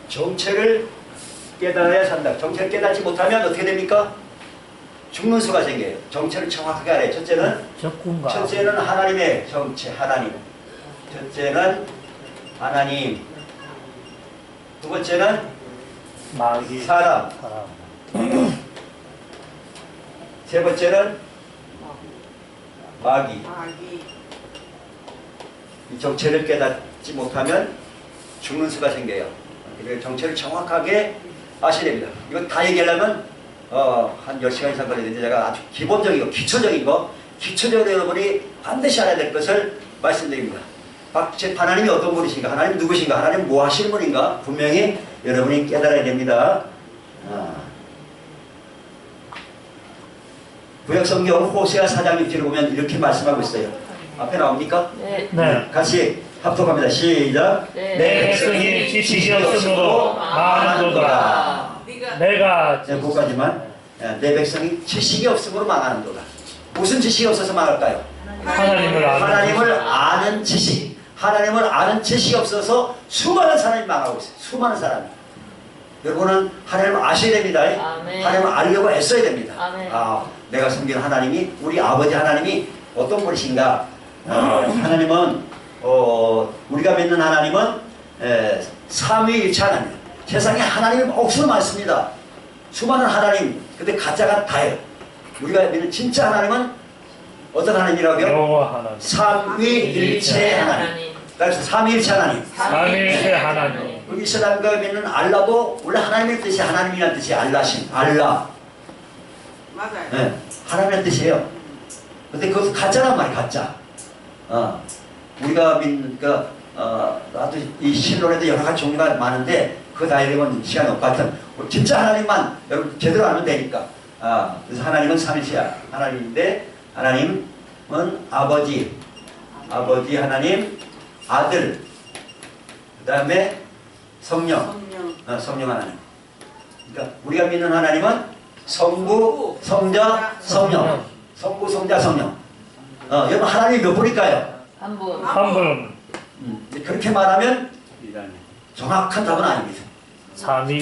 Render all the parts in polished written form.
정체를 깨달아야 산다. 정체를 깨닫지 못하면 어떻게 됩니까? 죽는 수가 생겨요. 정체를 정확하게 알아요. 첫째는 하나님의 정체, 하나님. 첫째는 하나님. 두 번째는 사람. 세 번째는 마귀. 이 정체를 깨닫지 못하면 죽는 수가 생겨요. 그래서 정체를 정확하게 아셔야 됩니다. 이거 다 얘기하려면 한 10시간 이상 걸리는데 제가 아주 기본적이고 기초적인 거, 기초적으로 여러분이 반드시 알아야 될 것을 말씀드립니다. 하나님이 어떤 분이신가, 하나님 누구신가, 하나님 뭐 하시는 분인가 분명히 여러분이 깨달아야 됩니다. 구약성경 호세아 4장 6절을 보면 이렇게 말씀하고 있어요. 앞에 나옵니까? 네. 같이 합독합니다. 시작. 네. 내 백성이 지식이 없으므로 망하는도다. 내가 그거까지만. 내 백성이 지식이 없으므로 망하는도다. 무슨 지식이 없어서 망할까요? 하나님을 아는 지식. 하나님을 아는 지식이 없어서 수많은 사람이 망하고 있어요. 수많은 사람이. 여러분은 하나님을 아셔야 됩니다. 아멘. 하나님을 알려고 애써야 됩니다. 아멘. 내가 섬기는 하나님이, 우리 아버지 하나님이 어떤 분이신가. 하나님은 우리가 믿는 하나님은 삼위일체 하나님. 세상에 하나님이 억수로 많습니다. 수많은 하나님, 근데 가짜가 다예요. 우리가 믿는 진짜 하나님은 어떤 하나님이라고요? 삼위일체 하나님. 그래서 삼위일체 하나님. 삼위일체 하나님. 우리 이슬람과 믿는 알라도 원래 하나님의 뜻이 하나님이라는 뜻이 알라신. 알라. 맞아요. 네, 하나님의 뜻이에요. 근데 그것도 가짜란 말이에요. 가짜. 우리가 믿는 나도 이 신론에도 여러 가지 종류가 많은데 그거 다 읽으면 시간이 없고 하여튼 진짜 하나님만 여러분 제대로 알면 되니까. 그래서 하나님은 삼위일체야. 하나님인데 하나님은 아버지 하나님, 아들, 그 다음에 성령 하나님. 그러니까 우리가 믿는 하나님은 성부, 성자, 성령. 성부, 성자, 성령. 여러분 하나님이 몇 분일까요? 한 분. 한 분. 그렇게 말하면 정확한 답은 아닙니다.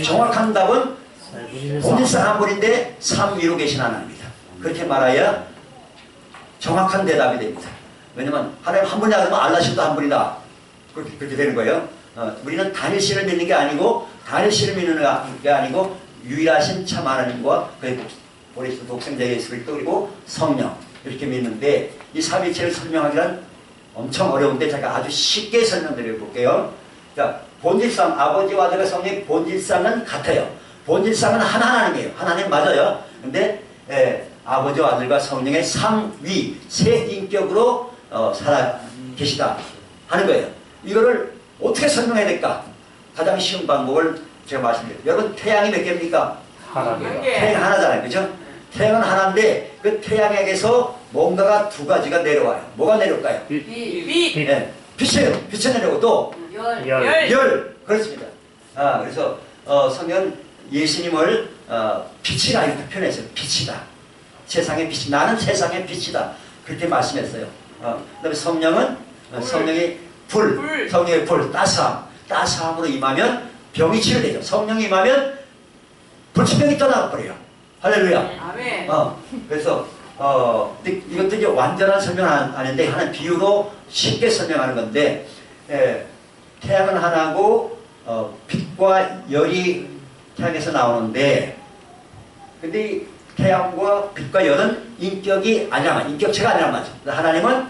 정확한 답은 본질상 한 분인데 삼위로 계신 하나님입니다. 그렇게 말해야 정확한 대답이 됩니다. 왜냐면 하나님 한 분이라 그러면 알라신도 한 분이다. 그렇게 되는 거예요. 우리는 단일신을 믿는 게 아니고 단일신을 믿는 게 아니고 유일하신 참 하나님과 그의 보내신 독생자 예수 그리스도 그리고 성령 이렇게 믿는데 이 삼위일체를 설명하기는 엄청 어려운데 제가 아주 쉽게 설명드려 볼게요. 자, 본질상 아버지와 아들과 성령의 본질상은 같아요. 본질상은 한 하나님이에요. 하나님 맞아요. 근데 아버지와 아들과 성령의 삼위 세 인격으로 살아 계시다 하는 거예요. 이거를 어떻게 설명해야 될까? 가장 쉬운 방법을 제가 말씀드릴게요. 여러분 태양이 몇 개입니까? 태양이 하나잖아요. 그죠? 태양은 하나인데 그 태양에게서 뭔가가 두 가지가 내려와요. 뭐가 내려올까요? 빛. 네, 빛이에요. 빛이 내려오고 또 열. 그렇습니다. 그래서 성경 예수님을 빛이라 이렇게 표현했어요. 빛이다. 세상의 빛이 나는 세상의 빛이다. 그렇게 말씀했어요. 그다음에 성령은 성령의 불, 성령의 불, 따스함으로 임하면 병이 치료되죠. 성령이 임하면 불치병이 떠나버려요. 할렐루야. 아멘. 그래서 이것도 이제 완전한 설명은 아닌데 하나의 비유로 쉽게 설명하는 건데 태양은 하나고 빛과 열이 태양에서 나오는데 근데 이 태양과 빛과 열은 인격이 아니란 말이죠. 인격체가 아니란 말이죠. 하나님은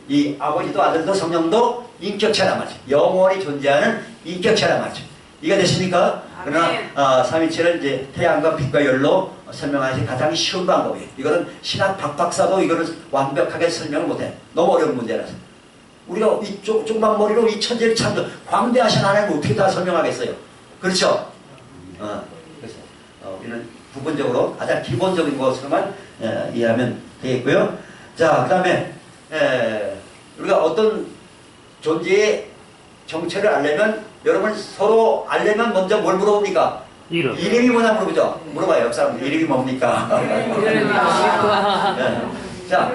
이 아버지도 아들도 성령도 인격체란 말이죠. 영원히 존재하는 인격체란 말이죠. 이해가 되십니까? 그러나 삼위일체를 이제 태양과 빛과 열로 설명하는 가장 쉬운 방법이에요. 이거는 신학 박박사도 이거를 완벽하게 설명을 못해. 너무 어려운 문제라서. 우리가 이 조그만 머리로 이 천재를 참 광대하신 하나님을 어떻게 다 설명하겠어요? 그렇죠? 그래서 우리는 부분적으로 가장 기본적인 것으로만 이해하면 되겠고요. 자, 그 다음에 우리가 어떤 존재의 정체를 알려면 여러분 서로 알려면 먼저 뭘 물어봅니까? 이름이 뭐냐 물어보죠. 물어봐요. 옆 사람들 이름이 뭡니까? 자,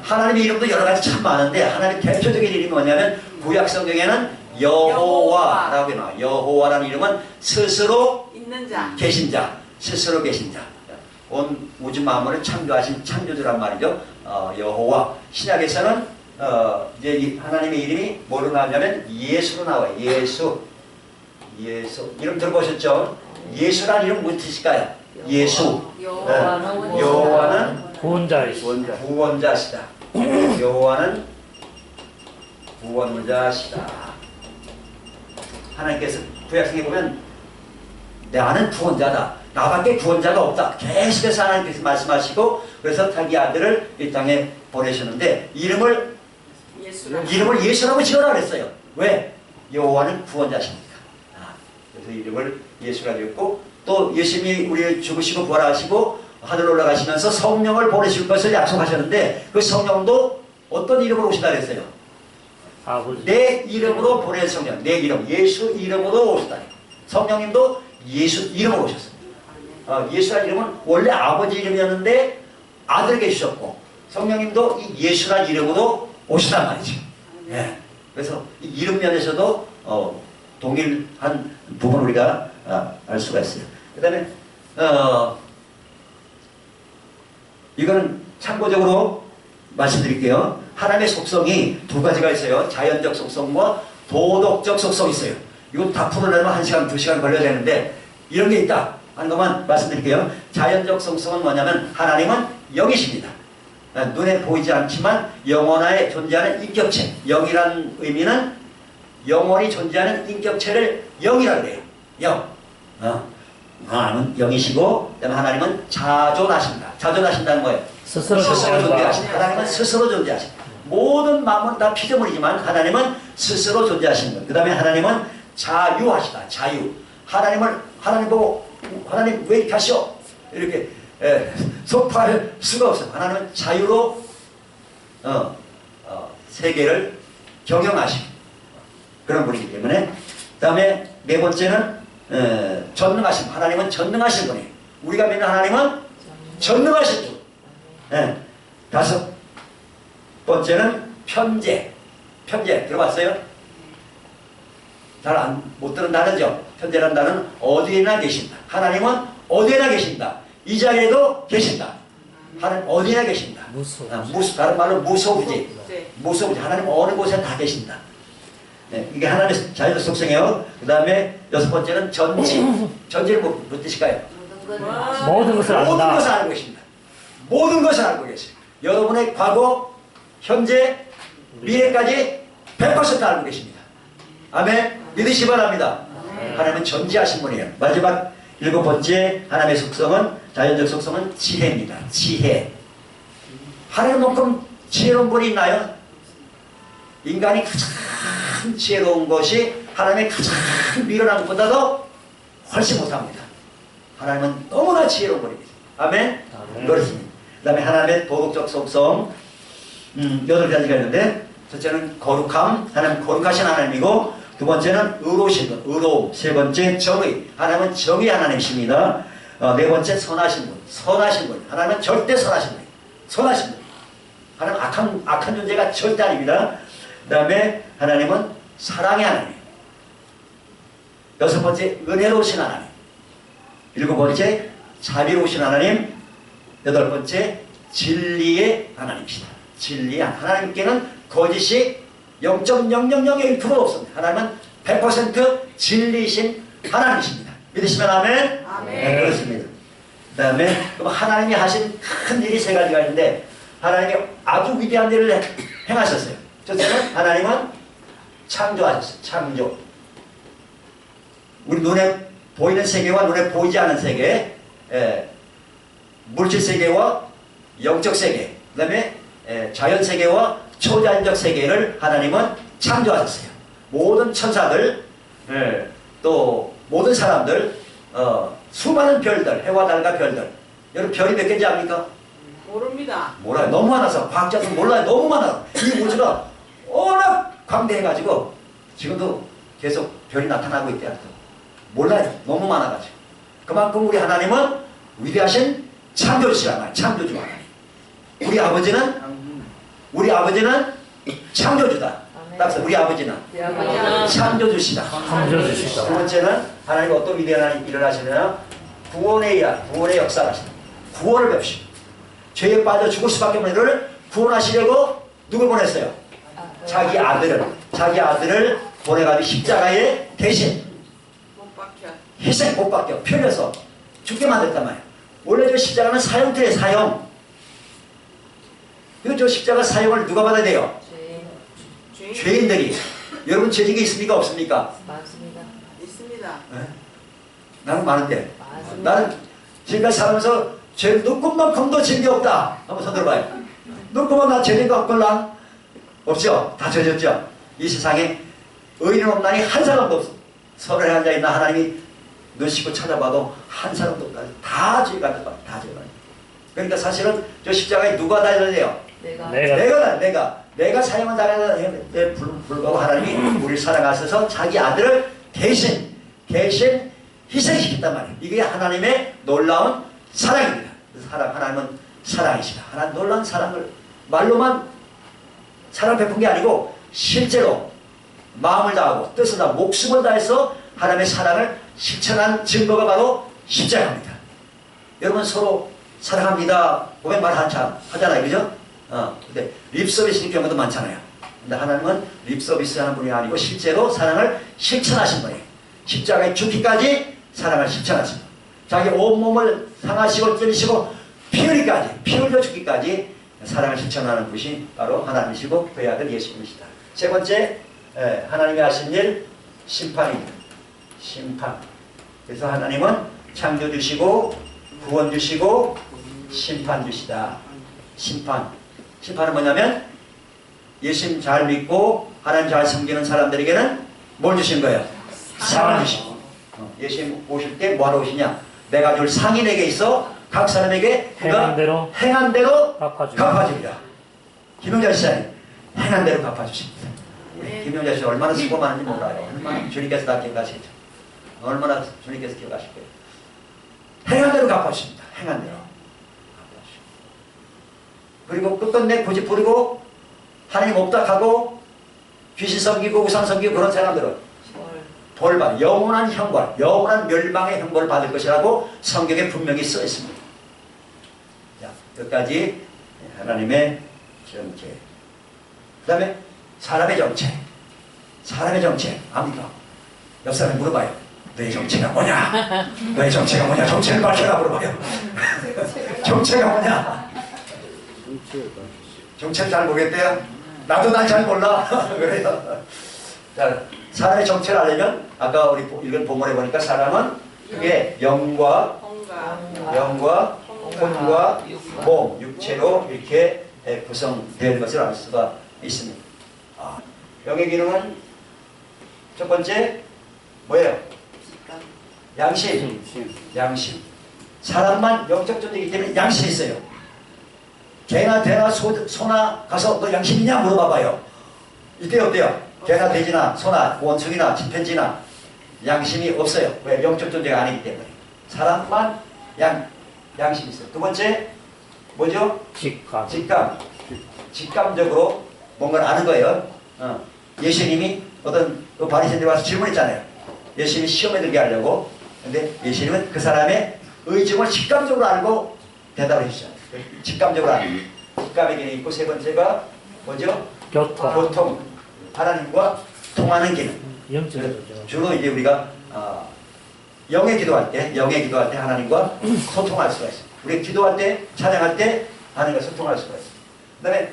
하나님의 이름도 여러 가지 참 많은데 하나님 대표적인 이름이 뭐냐면 구약 성경에는 여호와라고 나와. 여호와라는 이름은 스스로 있는 자. 계신 자, 스스로 계신 자. 온 우주 만물을 창조하신 창조주란 말이죠. 여호와. 신약에서는 이제 이 하나님의 이름이 뭐로 나오냐면 예수로 나와요. 예수. 이름 들어보셨죠? 예수라는 이름 무슨 뜻일까요? 예수. 여호와는 구원자이시다. 구원자시다. 여호와는 구원자시다. 하나님께서 구약성에 보면 나는 구원자다. 나밖에 구원자가 없다. 계속해서 하나님께서 말씀하시고 그래서 자기 아들을 이 땅에 보내셨는데 이름을 예수라고 지어라 그랬어요. 왜? 여호와는 구원자십니까. 그래서 이름을 예수라 지었고 또 예수님이 우리를 죽으시고 부활하시고 하늘로 올라가시면서 성령을 보내실 것을 약속하셨는데 그 성령도 어떤 이름으로 오시다 그랬어요? 아버지. 내 이름으로 보낸 성령. 내 이름 예수 이름으로 오시다. 성령님도 예수 이름으로 오셨습니다. 예수라는 이름은 원래 아버지 이름이었는데 아들 계셨고 성령님도 이 예수라는 이름으로 오시단 말이죠. 예. 그래서 이 이름 면에서도 동일한 부분 우리가 알 수가 있어요. 그 다음에 이거는 참고적으로 말씀드릴게요. 하나님의 속성이 두 가지가 있어요. 자연적 속성과 도덕적 속성이 있어요. 이거 다 풀어내면 1시간, 2시간 걸려야 되는데 이런 게 있다 하는 것만 말씀드릴게요. 자연적 속성은 뭐냐면 하나님은 영이십니다. 눈에 보이지 않지만 영원하에 존재하는 인격체. 영이라는 의미는 영원히 존재하는 인격체를 영이라고 그래요. 영. 하나님은 영이시고 그다음에 하나님은 자존하신다. 자존하신다는 거예요. 스스로 존재하신다. 하나님은 스스로 존재하신다. 모든 마음은 다 피조물이지만 하나님은 스스로 존재하시는 거예요. 그 다음에 하나님은 자유하시다. 자유. 하나님 보고 하나님 왜 이렇게 하시오? 이렇게 소파할 수가 없어요. 하나님은 자유로 세계를 경영하시고 그런 분이기 때문에 그 다음에 네 번째는 전능하신 하나님은 전능하신 분이에요. 우리가 믿는 하나님은 전능하신 분. 다섯 번째는 편재. 편재 들어봤어요? 잘 못 들은 단어죠. 편재라는 단어는 어디에나 계신다. 하나님은 어디에나 계신다. 이 자리에도 계신다. 하나님 어디에나 계신다. 다른 말로 무소부지. 무소부지. 하나님 어느 곳에 다 계신다. 네, 이게 하나님의 자유적 속성이에요. 그 다음에 여섯 번째는 전지. 전지는 무슨 뜻일까요? 모든 것을 안다. 모든 것을 알고 계십니다. 모든 것을 알고 계세요. 여러분의 과거, 현재, 미래까지 100% 알고 계십니다. 아멘. 믿으시 바랍니다. 하나님은 전지하신 분이에요. 마지막 일곱 번째 하나님의 속성은 자연적 속성은 지혜입니다. 지혜. 하나님만큼 지혜로운 분이 있나요? 인간이 가장 지혜로운 것이 하나님의 가장 미련한 것보다도 훨씬 못합니다. 하나님은 너무나 지혜로운 분입니다. 아멘? 그렇습니다. 그 다음에 하나님의 도덕적 속성 8가지가 있는데 첫째는 거룩함, 하나님 거룩하신 하나님이고 두 번째는 의로우신 분, 의로움. 세 번째 정의, 하나님은 정의 하나님이십니다. 네 번째 선하신 분, 선하신 분. 하나님은 절대 선하신 분, 선하신 분. 하나님 악한 존재가 절대 아닙니다. 그 다음에 하나님은 사랑의 하나님. 여섯 번째 은혜로우신 하나님. 일곱 번째 자비로우신 하나님. 여덟 번째 진리의 하나님이시다. 진리의 하나님께는 거짓이 0.0001% 없습니다. 하나님은 100% 진리이신 하나님이십니다. 믿으시면 아멘? 아멘. 네, 그렇습니다. 그 다음에 하나님이 하신 큰 일이 세 가지가 있는데 하나님이 아주 위대한 일을 행하셨어요. 첫째는 하나님은 창조하셨어요. 창조. 우리 눈에 보이는 세계와 눈에 보이지 않는 세계, 물질 세계와 영적 세계, 그 다음에 자연 세계와 초자연적 세계를 하나님은 창조하셨어요. 모든 천사들, 또 모든 사람들, 수많은 별들, 해와 달과 별들. 여러분 별이 몇 개인지 압니까? 모릅니다. 몰라요. 너무 많아서 과학자들은 몰라요. 너무 많아요. 이 우주가 워낙 광대해가지고 지금도 계속 별이 나타나고 있대요. 몰라요. 너무 많아가지고. 그만큼 우리 하나님은 위대하신 창조주시란 말이에요. 창조주 하나님. 우리 아버지는 창조주다. 딱 우리 아버지는 창조주시다. 창조주시다. 두 번째는 하나님 어떤 위대한 일을 하시느냐? 구원의 역사를 하시다. 구원을 뵙시고 죄에 빠져 죽을 수밖에 없는 이를 구원하시려고 누굴 보냈어요? 자기 아들을 보내가지고 십자가에 대신 못 박혀. 희생 못 받겨 편려서 죽게 만들었단 말이에요. 원래 저 십자가는 사형죄예요. 사형. 그리고 저 십자가 사형을 누가 받아야 돼요? 죄인 죄인들이. 여러분 죄직이 있습니까? 없습니까? 맞습니다. 있습니다. 네? 나는 많은데. 맞습니다. 나는 지금까지 살면서 죄 눈곱만큼도 죄이 없다. 한번 손 들어봐요. 눈곱만 나 죄인 것 같걸랑? 없죠? 다 죄졌죠? 이 세상에 의인은 없나니 한 사람도 없어. 서로에 앉아있나 하나님이 눈 씻고 찾아봐도 한 사람도 없다. 다 죄가 다 죄가. 그러니까 사실은 저 십자가에 누가 달려야 돼요? 내가 사용한 자에 불구하고 하나님이 우리를 사랑하셔서 자기 아들을 대신 희생시켰단 말이에요. 이게 하나님의 놀라운 사랑입니다. 하나님은 사랑이시다. 하나님 놀라운 사랑을 말로만 사랑 베푼 게 아니고 실제로 마음을 다하고 뜻을 다하고 목숨을 다해서 하나님의 사랑을 실천한 증거가 바로 십자가입니다. 여러분 서로 사랑합니다. 고백 말 하잖아요. 그죠? 근데 립서비스의 경우도 많잖아요. 근데 하나님은 립서비스 하는 분이 아니고 실제로 사랑을 실천하신 분이에요. 십자가에 죽기까지 사랑을 실천하신 분. 자기 온몸을 상하시고 찔리시고 피 흘려 죽기까지 사랑을 실천하는 분이 바로 하나님이시고 그의 아들 예수님이시다. 세 번째, 하나님이 하신 일, 심판입니다. 심판. 그래서 하나님은 창조 주시고 구원 주시고 심판 주시다. 심판은 뭐냐면 예수님 잘 믿고 하나님 잘 섬기는 사람들에게는 뭘 주신 거예요? 상을 주시고. 예수님 오실 때 뭐하러 오시냐? 내가 줄 상이 내게 있어 각 사람에게 행한 대로 갚아주리라. 김용자 시장님 행한 대로 갚아주십니다. 김용자 씨 얼마나 수고 많은지 몰라요. 얼마나 주님께서 다 기억하시겠죠. 얼마나 주님께서 기억하실 거예요. 행한 대로 갚아주십니다. 행한 대로. 그리고 끝끝내 고집 부리고 하나님 없다 하고 귀신 섬기고 우상 섬기고 그런 사람들은 벌받아 영원한 형벌, 영원한 멸망의 형벌을 받을 것이라고 성경에 분명히 써 있습니다. 자, 여기까지 하나님의 정체. 그 다음에 사람의 정체. 압니까? 옆 사람이 물어봐요. 너의 정체가 뭐냐? 너의 정체가 뭐냐? 정체를 밝혀라 물어봐요. 정체가 뭐냐? 정체를 잘 모르겠대요. 나도 날 잘 몰라. 그래요. 자, 사람의 정체를 알려면 아까 우리 읽은 본문에 보니까 사람은 그게 영과 혼과 몸, 육체로 이렇게 구성되는 것을 알 수가 있습니다. 영의 기능은 첫 번째 뭐예요? 양심. 사람만 영적 존재이기 때문에 양심이 있어요. 개나 돼나 소나 가서 너 양심 있냐 물어봐봐요. 이때 어때요? 개나 돼지나 소나 원숭이나 침팬지나 양심이 없어요. 왜? 영적 존재가 아니기 때문에. 사람만 양심이 있어요. 두 번째 뭐죠? 직감적으로 뭔가를 아는 거예요. 예수님이 어떤 그 바리새인들이 와서 질문했잖아요. 예수님이 시험에 들게 하려고. 근데 예수님은 그 사람의 의중을 직감적으로 알고 대답을 해주셨어요. 직감적으로 아는. 직감의 기능이 있고 세 번째가 뭐죠? 교통. 하나님과 통하는 기능. 주로 이제 우리가 영의 기도할 때 하나님과 소통할 수가 있어요. 우리 기도할 때, 찬양할 때 하나님과 소통할 수가 있어요. 그 다음에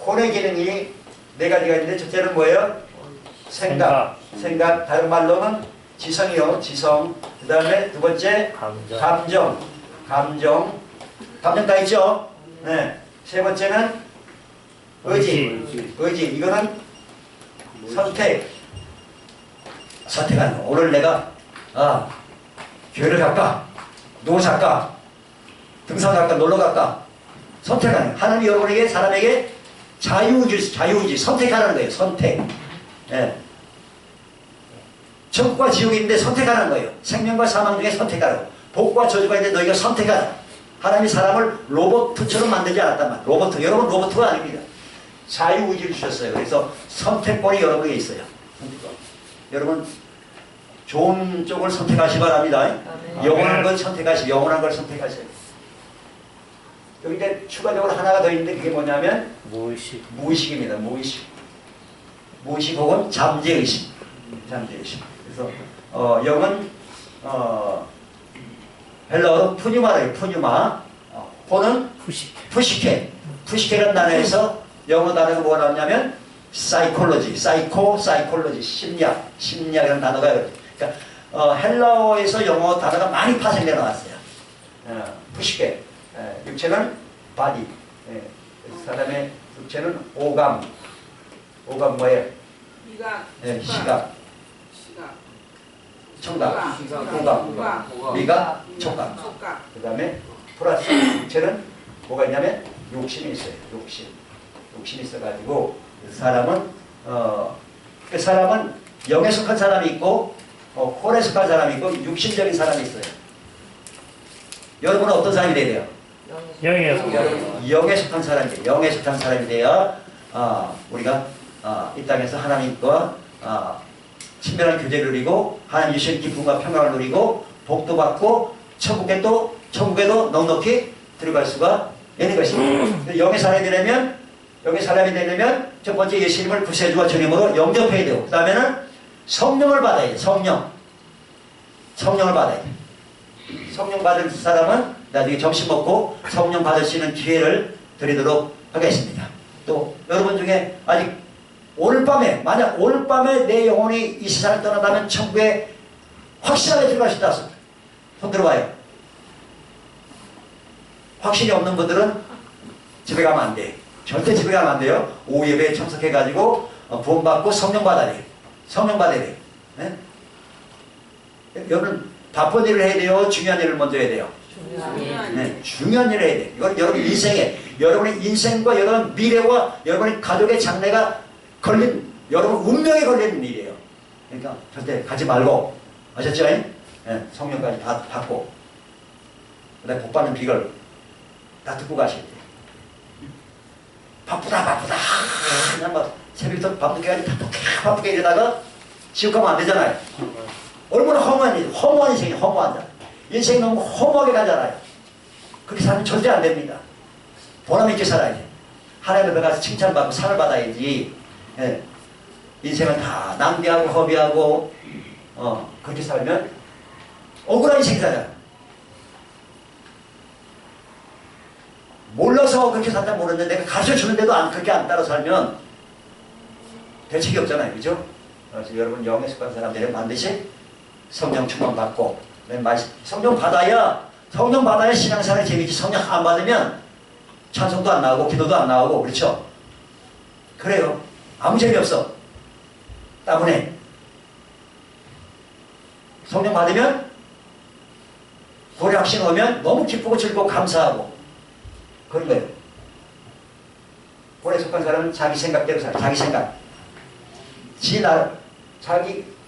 혼의 기능이 네 가지가 있는데 첫째는 뭐예요? 생각. 다른 말로는 지성이요. 지성. 그 다음에 두 번째 감정 다 있죠? 네. 세 번째는 의지. 이거는 선택하는 거. 오늘 내가 교회를 갈까? 누구를 갈까? 등산 갈까? 놀러 갈까? 선택하는 거. 하나님이 여러분에게 사람에게 자유의지 선택하라는 거예요. 선택. 예. 천국과 지옥이 있는데 선택하는 거예요. 생명과 사망 중에 선택하라고. 복과 저주가 있는데 너희가 선택하라. 하나님이 사람을 로봇처럼 만들지 않았단 말이에요. 여러분 로봇가 아닙니다. 자유의지를 주셨어요. 그래서 선택권이 여러분에게 있어요. 선택권. 여러분 좋은 쪽을 선택하시 바랍니다. 영원한 걸 선택하시, 영원한 걸 선택하세요. 여기 이제 추가적으로 하나가 더 있는데 그게 뭐냐면 무의식. 무의식입니다. 무의식. 무의식 혹은 잠재의식. 잠재의식. 그래서 영은 헬라어로 푸뉴마래요. 푸뉴마. 호는 후식. 푸시케. 푸시케라는 단어에서 영어 단어가 뭐가 나오냐면 사이콜로지, 사이콜로지, 심리학이라는 단어가 그러니까 헬라어에서 영어 단어가 많이 파생되어 나왔어요. 푸시케. 육체는 바디. 사람의 육체는 오감. 오감 뭐예요? 미각, 시각, 시각, 청각, 후각, 오감, 미각, 촉각. 촉각. 그 다음에 플러스 육체는 뭐가 있냐면 욕심이 있어요. 욕심이 있어가지고 그 사람은 영에 속한 사람이 있고 홀에 속한 사람이 있고 육신적인 사람이 있어요. 여러분은 어떤 사람이 돼야 돼요? 영에서. 영에 속한 사람이 돼요. 영에 속한 사람이 돼야 우리가 이 땅에서 하나님과 친밀한 교제를 누리고 하나님 주신 기쁨과 평강을 누리고 복도 받고 천국에도 넉넉히 들어갈 수가 있는 것입니다. 영의 사람이 되려면 첫 번째 예수님을 구세주와 주님으로 영접해야 되고 그 다음에는 성령을 받아야 돼요. 성령을 받아야 돼요. 성령 받은 사람은 나중에 점심 먹고 성령 받을 수 있는 기회를 드리도록 하겠습니다. 또 여러분 중에 아직 만약 오늘 밤에 내 영혼이 이 세상을 떠난다면 천국에 확실하게 들어갈 수 있다. 손 들어봐요. 확신이 없는 분들은 집에 가면 안 돼. 절대 집에 가면 안 돼요. 오후 예배에 참석해가지고 구원받고 성령 받아야 돼요. 성령 받아야 돼요. 네? 여러분 바쁜 일을 해야 돼요. 중요한 일을 먼저 해야 돼요. 네, 중요한 일을 해야 돼요. 이건 여러분의 인생과 여러분 미래와 여러분의 가족의 장래가 여러분 운명에 걸리는 일이에요. 그러니까 절대 가지 말고 아셨죠? 네, 성령까지 다 받고 그다음에 복 받는 비결 다 듣고 가셔야 돼요. 바쁘다 그냥 막 새벽부터 밤늦게까지 바쁘게 이러다가 지옥 가면 안 되잖아요. 얼마나 허무한 인생이에요. 허무한 인생이 너무 허무하게 가잖아요. 그렇게 살면 절대 안 됩니다. 보람 있게 살아야지. 하나님 앞에 가서 칭찬받고 상을 받아야지. 예. 인생은 다 낭비하고 허비하고 그렇게 살면 억울한 인생이 살잖아요. 몰라서 그렇게 산다 모르는데 내가 가르쳐주는데도 그렇게 안 따라 살면 대책이 없잖아요. 그죠? 그래서 여러분 영에 속한 사람들은 반드시 성령 충만 받고 성령 받아야 신앙생활이 재밌지. 성령 안 받으면 찬송도 안 나오고 기도도 안 나오고 그렇죠? 그래요. 아무 재미없어. 때문에 성령 받으면 고려학신 오면 너무 기쁘고 즐겁고 감사하고 그런 거예요. 고려에 속한 사람은 자기 생각대로 살아요. 자기 생각.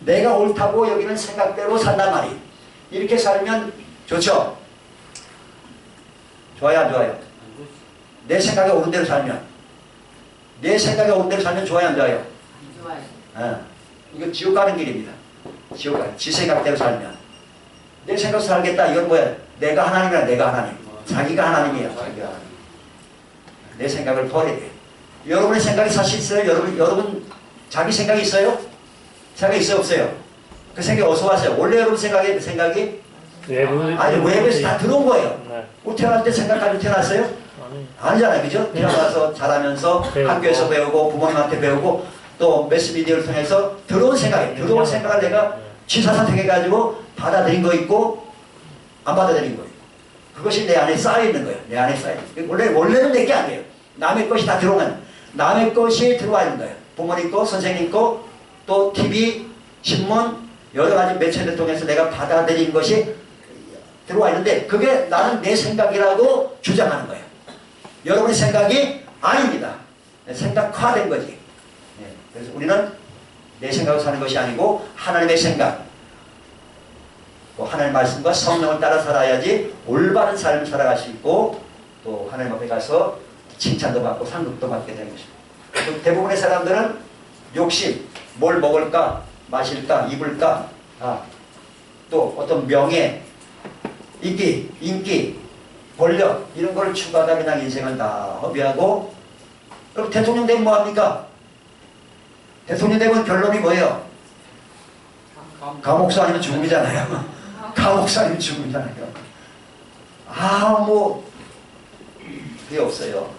내가 옳다고 여기는 생각대로 산단 말이에요. 이렇게 살면 좋죠? 좋아요, 안 좋아요? 내 생각에 옳은 대로 살면. 내 생각에 옳은 대로 살면 좋아요, 안 좋아요? 좋아요. 이거 지옥 가는 길입니다. 지옥 가는. 지 생각대로 살면. 내 생각으로 살겠다. 이건 뭐야? 내가 하나님이라 내가 하나님. 자기가 하나님이에요. 자기가 하나님. 내 생각을 버려야 돼. 여러분의 생각이 사실 있어요? 여러분 자기 생각이 있어요? 생각이 있어요? 없어요? 그 생각이 어디서 왔어요? 원래 여러분 생각이? 외부에서 다 들어온 거예요. 네. 뭐 태어날 때 생각 가지고 태어났어요? 아니잖아요. 그죠? 태어나서 자라면서 학교에서 배우고 부모님한테 배우고 또 매스미디어를 통해서 들어온 생각이에요. 들어온 생각을 내가 취사 선택해가지고 받아들인 거 있고 안 받아들인 거예요. 그것이 내 안에 쌓여있는 거예요. 내 안에 쌓여있는 거예요. 원래는 내 게 아니에요. 남의 것이 다 들어오는 남의 것이 들어와 있는 거예요. 부모님 거, 선생님 거, 또 TV, 신문 여러 가지 매체를 통해서 내가 받아들인 것이 들어와 있는데 그게 나는 내 생각이라고 주장하는 거예요. 여러분의 생각이 아닙니다. 생각화된 거지. 그래서 우리는 내 생각으로 사는 것이 아니고 하나님의 생각, 하나님의 말씀과 성령을 따라 살아야지 올바른 삶을 살아갈 수 있고 또 하나님 앞에 가서 칭찬도 받고 상급도 받게 되는 것입니다. 대부분의 사람들은 욕심, 뭘 먹을까, 마실까, 입을까, 또 어떤 명예, 인기, 권력 이런 걸 추구하다 그냥 인생을 다 허비하고, 그럼 대통령 되면 뭐합니까? 대통령 되면 결론이 뭐예요? 감옥수 아니면 죽음이잖아요. 감옥수 아니면 죽음이잖아요. 뭐 그게 없어요.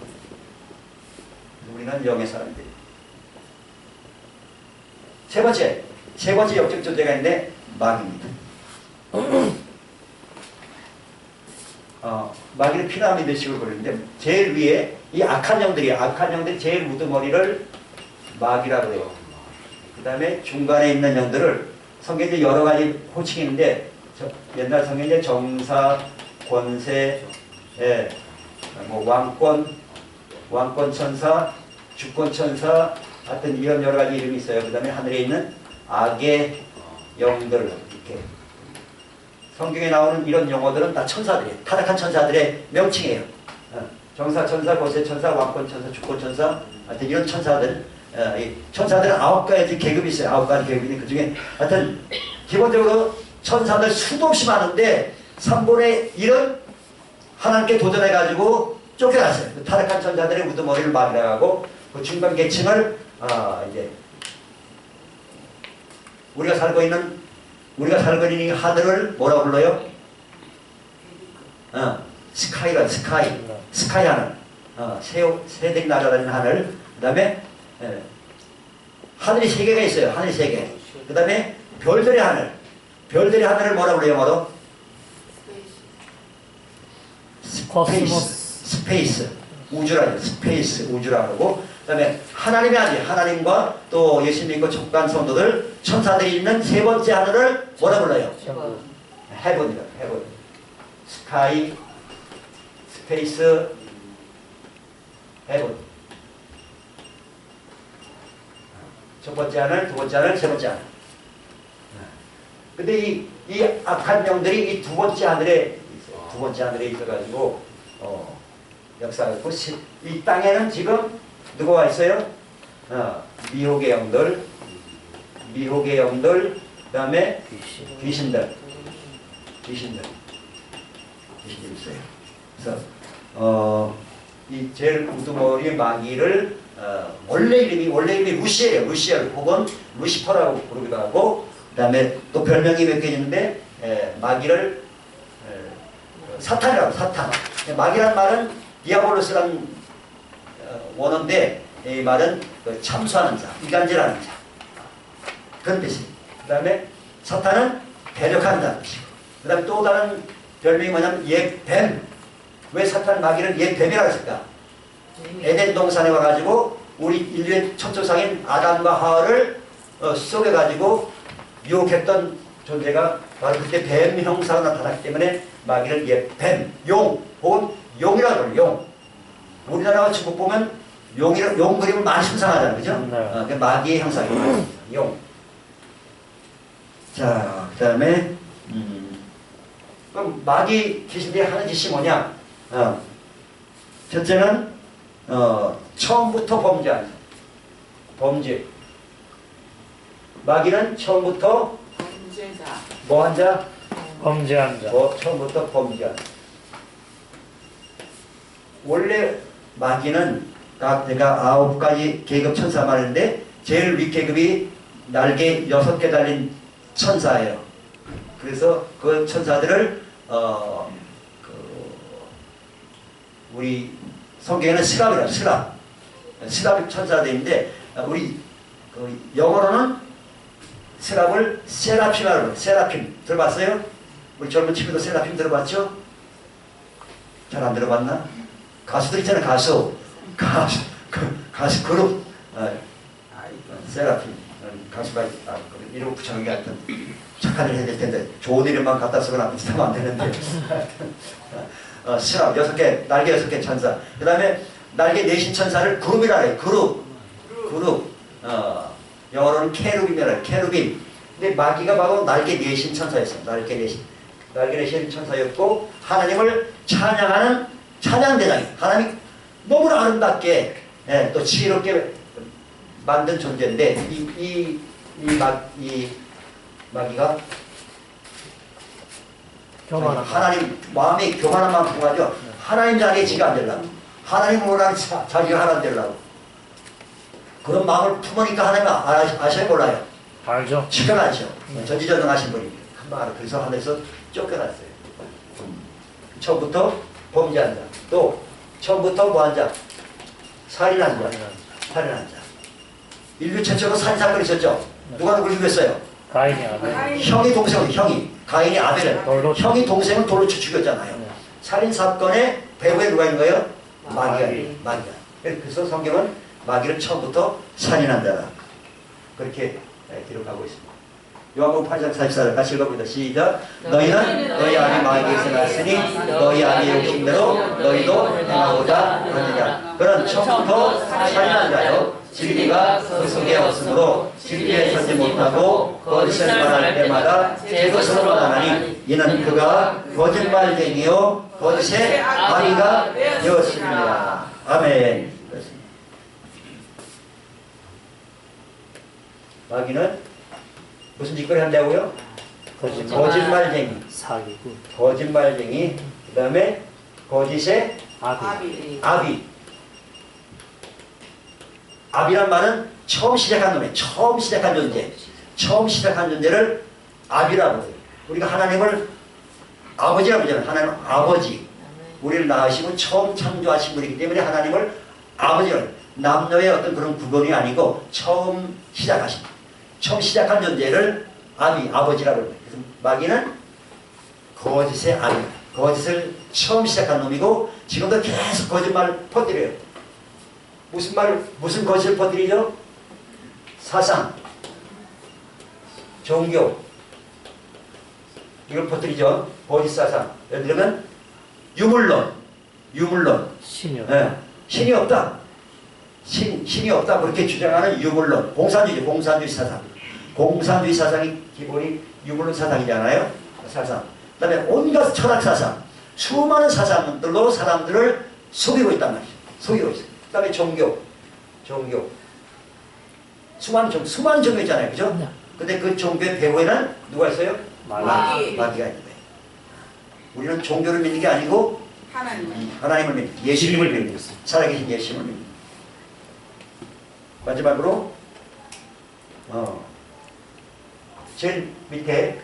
우리는 영의 사람들. 세 번째 역적 존재가 있는데 마귀입니다. 마귀는 피라미드식으로 그리는데 제일 위에 이 악한 영들이 제일 우두머리를 마귀라고 해요. 그 다음에 중간에 있는 영들을 성경에 여러 가지 호칭이 있는데 옛날 성경에 정사, 권세, 뭐 왕권 천사, 주권 천사, 하여튼 이런 여러 가지 이름이 있어요. 그 다음에 하늘에 있는 악의 영들, 이렇게 성경에 나오는 이런 용어들은 다 천사들이에요. 타락한 천사들의 명칭이에요. 정사 천사, 권세 천사, 왕권 천사, 주권 천사, 하여튼 이런 천사들. 이 천사들은 9가지 계급이 있어요. 9가지 계급인데 그 중에 하여튼 기본적으로 천사들 수도 없이 많은데 3분의 1은 하나님께 도전해가지고 쫓겨났어요. 그 타락한 천사들의 우두머리를 마귀라고 하고, 그 중간 계층을 이제 우리가 살고 있는 이 하늘을 뭐라고 불러요? 스카이 하늘. 새들이 날아다니는 하늘. 그 다음에 하늘이 3개가 있어요. 하늘이 3개. 그 다음에 별들의 하늘. 별들의 하늘을 뭐라고 그래요? 영어로? 스페이스. 우주라고 하고, 그 다음에 하나님의 하늘, 하나님과 또 예수 믿고 촉간 성도들, 천사들이 있는 세 번째 하늘을 뭐라 불러요? 헤븐이다. 헤븐. 스카이, 스페이스, 헤븐. 첫 번째 하늘, 두 번째 하늘, 세 번째 하늘. 근데 이 악한 영들이 이 두 번째 하늘에 있어가지고, 역사가 있고, 이 땅에는 지금 누구가 있어요? 미혹의 영들, 그 다음에 귀신들 있어요. 그래서, 이 제일 우두머리 마귀를, 원래 이름이 루시엘 혹은 루시퍼라고 부르기도 하고, 그 다음에 또 별명이 몇 개 있는데, 마귀를, 사탄이라고, 사탄. 마귀란 말은 디아볼로스라는 원어인데, 이 말은 참수하는 자, 이간질하는 자. 그런 뜻입니다. 그 다음에 사탄은 대적한다는 뜻이고, 그 다음에 또 다른 별명이 뭐냐면 옛뱀. 왜 사탄 마귀를 옛뱀이라고 했을까? 에덴 동산에 와가지고 우리 인류의 첫 조상인 아담과 하와를 속여가지고 유혹했던 존재가 바로 그때 뱀 형사가 나타났기 때문에 마귀를 옛뱀, 용, 혹은 용이라고 해요. 용. 우리나라와 중국 보면 용 그림을 많이 형상하잖아요. 그죠? 그 마귀의 형상이에요. 용. 자, 그 다음에 그럼 마귀 귀신들이 하는 짓이 뭐냐? 첫째는 처음부터 범죄. 마귀는 처음부터 범죄자. 뭐한 자? 범죄한 자. 처음부터 범죄한 자. 원래 마귀는 내가 9가지 계급 천사 말인데 제일 윗계급이 날개 6개 달린 천사예요. 그래서 그 천사들을 우리 성경에는 스랍이라고, 스랍이 천사들인데 우리 영어로는 스랍을 세라핌이라고 해요. 세라핌 들어봤어요? 우리 젊은 친구도 세라핌 들어봤죠? 잘 안 들어봤나? 가수들 있잖아요. 가수 그룹 세라핌 가수가 이름 붙여놓은 게 하여튼 착한 일 해야 될 텐데 좋은 이름만 갖다 쓰거나 하면 안 되는데 스랍 6개, 날개 6개 천사. 그 다음에 날개 4신 천사를 그룹이라 해요. 그룹. 영어로는 케루빔이라 해요. 케루빔. 근데 마귀가 바로 날개 4신 천사였어요. 날개 4신 천사였고, 하나님을 찬양하는 찬양대장이에요. 하나님이 너무나 아름답게, 또 지혜롭게 만든 존재인데 이 마귀가 교만한 하나님 마음에 교만한 마음 품어가지고 하나님 자리에 지가 안 되려고 하나님 원하는 자기가 하나님 되려고 그런 마음을 품으니까 하나님 아셔야 몰라요. 알죠? 쫓겨나죠. 전지전능하신 분이 한마디로 그래서 하늘에서 쫓겨났어요. 처음부터 범죄한 자, 또 처음부터 뭐한 자, 살인한 자, 살인한 자. 인류 최초로 살인 사건이 있었죠. 누가 누굴 죽였어요? 가인이 아벨. 형이 동생을 형이 가인이 아벨을 돌로 형이 동생을 돌로 죽였잖아요. 네. 살인 사건의 배후에 누가 있는 거예요? 마귀. 마귀가. 그래서 성경은 마귀를 처음부터 살인한 자라 그렇게 기록하고 있습니다. 요한복음 8장 44절 같이 읽어보자. 시작. 너희는 너희 아비 마귀에서 났으니 너희 아비 욕심대로 너희도 행하고자 하느냐. 그는 처음부터 살인한 자요 진리가 그 속에 없으므로 진리에 서지 못하고 거짓을 말할 때마다 제 것으로 말하나니 이는 그가 거짓말쟁이요 거짓의 아비가 되었습니다. 아멘. 그렇습니다. 마귀는 무슨 짓거리 한다고요? 거짓말쟁이, 사기고 거짓말쟁이, 그 다음에 거짓의 아비. 아비란 말은 처음 시작한 놈이에요. 처음 시작한 존재. 처음 시작한 존재를 아비라고 해요. 우리가 하나님을 아버지라고 하잖아요. 하나님은 아버지. 우리를 낳으시고 처음 창조하신 분이기 때문에 하나님을 아버지라고 해요. 남녀의 어떤 그런 구분이 아니고 처음 시작하신 처음 시작한 존재를 아버지라고 해요. 그래서 마귀는 거짓의 아비. 거짓을 처음 시작한 놈이고 지금도 계속 거짓말을 퍼뜨려요. 무슨 거짓을 퍼뜨리죠? 사상, 종교, 이걸 퍼뜨리죠. 거짓 사상. 예를 들면 유물론. 신이요. 네. 신이 없다. 신이 없다. 그렇게 주장하는 유물론. 공산주의 사상. 공산주의 사상이 기본이 유물론 사상이잖아요. 사상. 그 다음에 온갖 철학 사상. 수많은 사상들로 사람들을 속이고 있단 말이죠. 속이고 있어요. 그 다음에 종교. 수많은 종교 있잖아요. 그죠? 네. 근데 그 종교의 배후에는 누가 있어요? 마귀. 마귀가 있는 거예요. 우리는 종교를 믿는 게 아니고 하나님을 믿는 예수님을 믿는 거예요. 살아계신 예수님을 믿는 거예요. 마지막으로 제일 밑에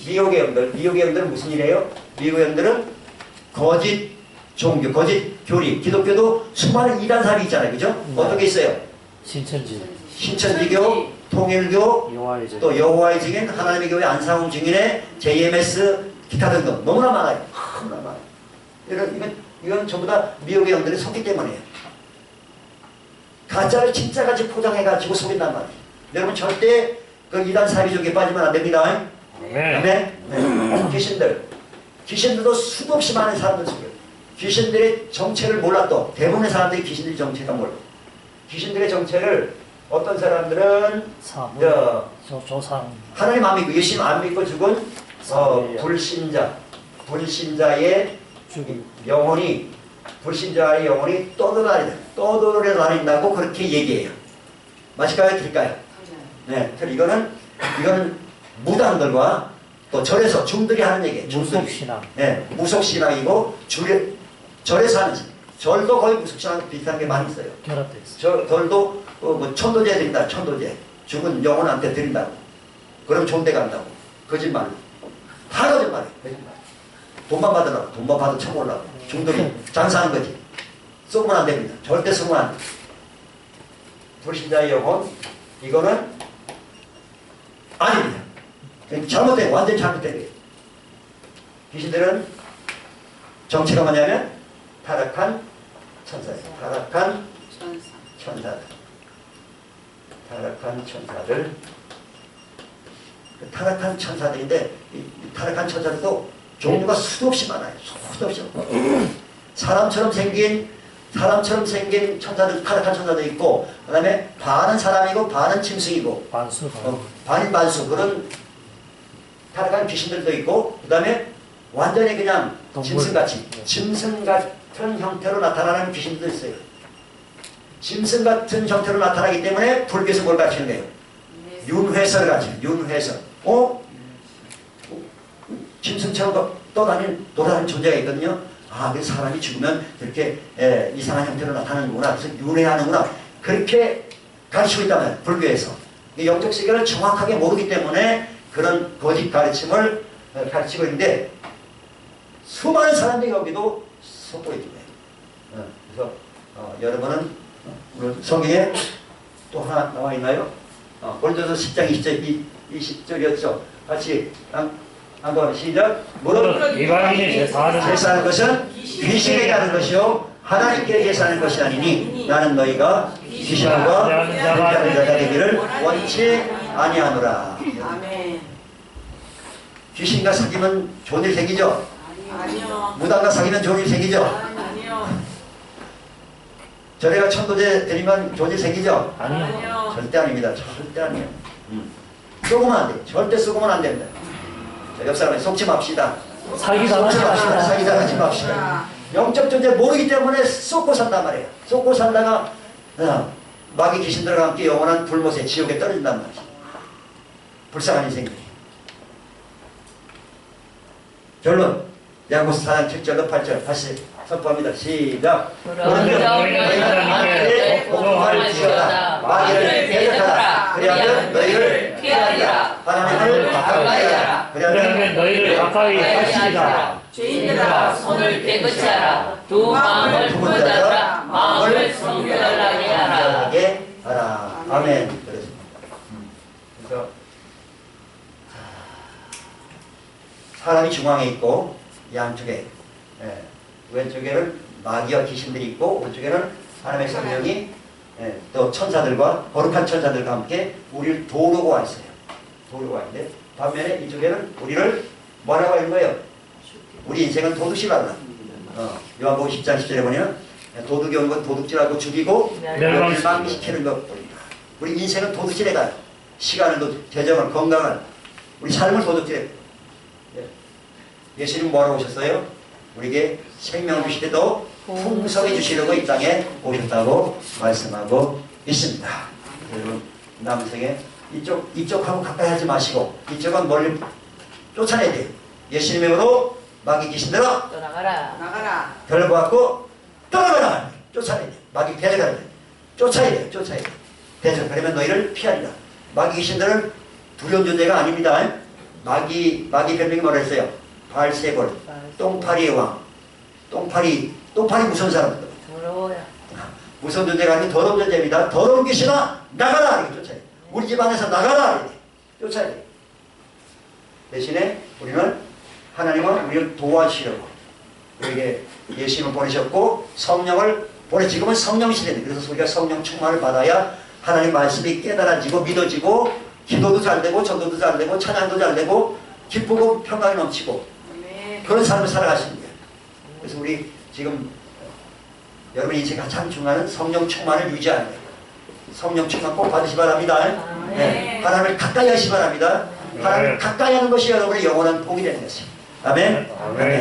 미혹의 영들. 미혹의 영들은 무슨 일이에요? 미혹의 영들은 거짓 종교, 거짓 교리. 기독교도 수많은 이단사람이 있잖아요. 그죠? 어떤 게 있어요? 신천지교, 통일교, 또 여호와의 증인, 하나님의 교회 안상홍 증인의 JMS 기타 등등 너무나 많아요. 너무나 많아요. 이건 전부 다 미혹의 영들이 속기 때문이에요. 가짜를 진짜같이 포장해가지고 속인단 말이에요. 여러분 절대 그 이단 사비족에 빠지면 안 됩니다. 네. 귀신들도 수도 없이 많은 사람들 속여요. 귀신들의 정체를 몰랐도 대부분의 사람들이 귀신들의 정체가 몰라. 귀신들의 정체를 어떤 사람들은 조상 하나님 안 믿고 예수님 안 믿고 죽은 불신자의 영혼이 불신자의 영혼이 떠돌아다닌다고 그렇게 얘기해요. 맞을까요? 드릴까요? 네. 이거는 무당들과 또 절에서 중들이 하는 얘기예요. 무속신앙. 네. 무속신앙이고 절에서 하는 신. 절도 거의 무속신앙 비슷한 게 많이 있어요. 결합돼 있어요. 절도 뭐 천도제 드린다. 천도제. 죽은 영혼한테 드린다고. 그럼 존대 간다고. 거짓말. 다 거짓말이에요. 거짓말. 돈만 받으라고. 돈만 받아 쳐보려고. 중들이 장사하는 거지. 쏘면 안 됩니다. 절대 쏘면 안 됩니다. 불신자의 영혼. 이거는 아닙니다. 잘못된, 완전히 잘못된 거예요. 귀신들은 정체가 뭐냐면 타락한 천사예요. 타락한 천사들. 타락한 천사들. 타락한 천사들인데 이 타락한 천사들도 종류가 수도 없이 많아요. 수도 없이. 사람처럼 생긴 천사들, 타락한 천사도 있고, 그 다음에 반은 사람이고 반은 짐승이고, 반인 반수 그런 타락한 귀신들도 있고, 그 다음에 완전히 그냥 짐승 같은 형태로 나타나는 귀신들도 있어요. 짐승 같은 형태로 나타나기 때문에 불교에서 뭘 가르치는 거예요? 윤회설을 가르치는 거예요. 윤회설. 짐승처럼 돌아다니는 존재가 있거든요. 아, 그 사람이 죽으면 이렇게 이상한 형태로 나타나는구나. 그래서 윤회하는구나. 그렇게 가르치고 있단 말이에요. 불교에서. 이 영적 세계를 정확하게 모르기 때문에 그런 거짓 가르침을 가르치고 있는데 수많은 사람들이 여기도 속고 있는 거예요. 그래서 여러분은 오늘 성경에 또 하나 나와 있나요? 고린도서 10장 20절이었죠. 같이 한번 시작. 무릇 이방인이 제사하는 것은 귀신에게 하는 것이요 하나님께 제사하는 것이 아니니 나는 너희가 귀신과 대표하는 자가 되기를 원치 아니하노라. 아멘. 귀신과 사귀면 좋은 일 생기죠? 아니요. 무당과 사귀면 좋은 일 생기죠? 아니요. 저래가 천도제 드리면 좋은 일 생기죠? 아니요. 절대 아닙니다. 절대 아니에요. 쏘고면 안 돼. 절대 쏘고면 안 됩니다. 자, 옆 사람에 속지 맙시다. 사기 속지 맙시다. 당하시다. 사기 당하지 맙시다. 영적 존재 모르기 때문에 쏟고 산단 말이에요. 쏟고 살다가 마귀 귀신들과 함께 영원한 불못에 지옥에 떨어진단 말이죠. 불쌍한 인생들이. 결론 야고보서 4장 7절로 8절 다시 선포합니다. 시작. 그러므로 너희는 공포할 지어다 마귀를 대적하라 그리하면 너희를 피하리라 하나님을 가까이 하라. 그러면 너희를 가까이 하시리라. 죄인들아 손을 깨끗이 하라 두 마음을 품어달라 마음을 성결하게 하라 하게 하라. 아멘. 그렇습니다. 그래서 사람이 중앙에 있고 양쪽에 왼쪽에는 마귀와 귀신들이 있고 오른쪽에는 하나님의 성령이 또 천사들과 거룩한 천사들과 함께 우리를 도우려고 와 있어요. 도우려고 와 있는데 반면에 이쪽에는 우리를 뭐라고 하는 거예요? 우리 인생은 도둑질한다. 요한복음 10장 10절에 보면 도둑이 온 건 도둑질하고 죽이고 멸망시키는 것뿐이다. 우리 인생은 도둑질에 가요. 시간을 재정을 건강을 우리 삶을 도둑질해. 예수님 뭐라고 오셨어요? 우리에게 생명을 주실 때도 풍성히 주시려고 이 땅에 오셨다고 말씀하고 있습니다. 여러분 남성에 이쪽하고 가까이 하지 마시고 이쪽은 멀리 쫓아내야 돼요. 예수님의 으로 마귀 귀신들아 떠나가라 나가라. 별거갖고 떠나가라. 쫓아내야 돼. 마귀 대적하는 돼. 쫓아야 돼. 쫓아야 돼. 대적. 그러면 너희를 피하리라. 마귀 귀신들은 두려운 존재가 아닙니다. 마귀 별명이 뭐라 했어요? 발세골, 똥파리의 왕. 똥파리 무서운 사람들. 더러워요 무서운 존재가 아닌 더러운 존재입니다. 더러운 귀신아 나가라. 이렇게 쫓아야 돼. 우리 집안에서 나가라. 이렇게 쫓아야 돼. 대신에 우리는 하나님은 우리를 도와주시려고 우리에게 예수님을 보내셨고 성령을 지금은 성령 시대입니다. 그래서 우리가 성령 충만을 받아야 하나님 말씀이 깨달아지고 믿어지고 기도도 잘 되고 전도도 잘 되고 찬양도 잘 되고 기쁘고 평강이 넘치고 그런 삶을 살아가시는 거예요. 그래서 우리 지금 여러분 인생 가장 중요한 성령 충만을 유지하는 거예요. 성령 충만 꼭 받으시 바랍니다. 네. 하나님을 가까이 하시 바랍니다. 하나님을 가까이 하는 것이 여러분의 영원한 복이 되는 것이에요. 아멘. 아멘.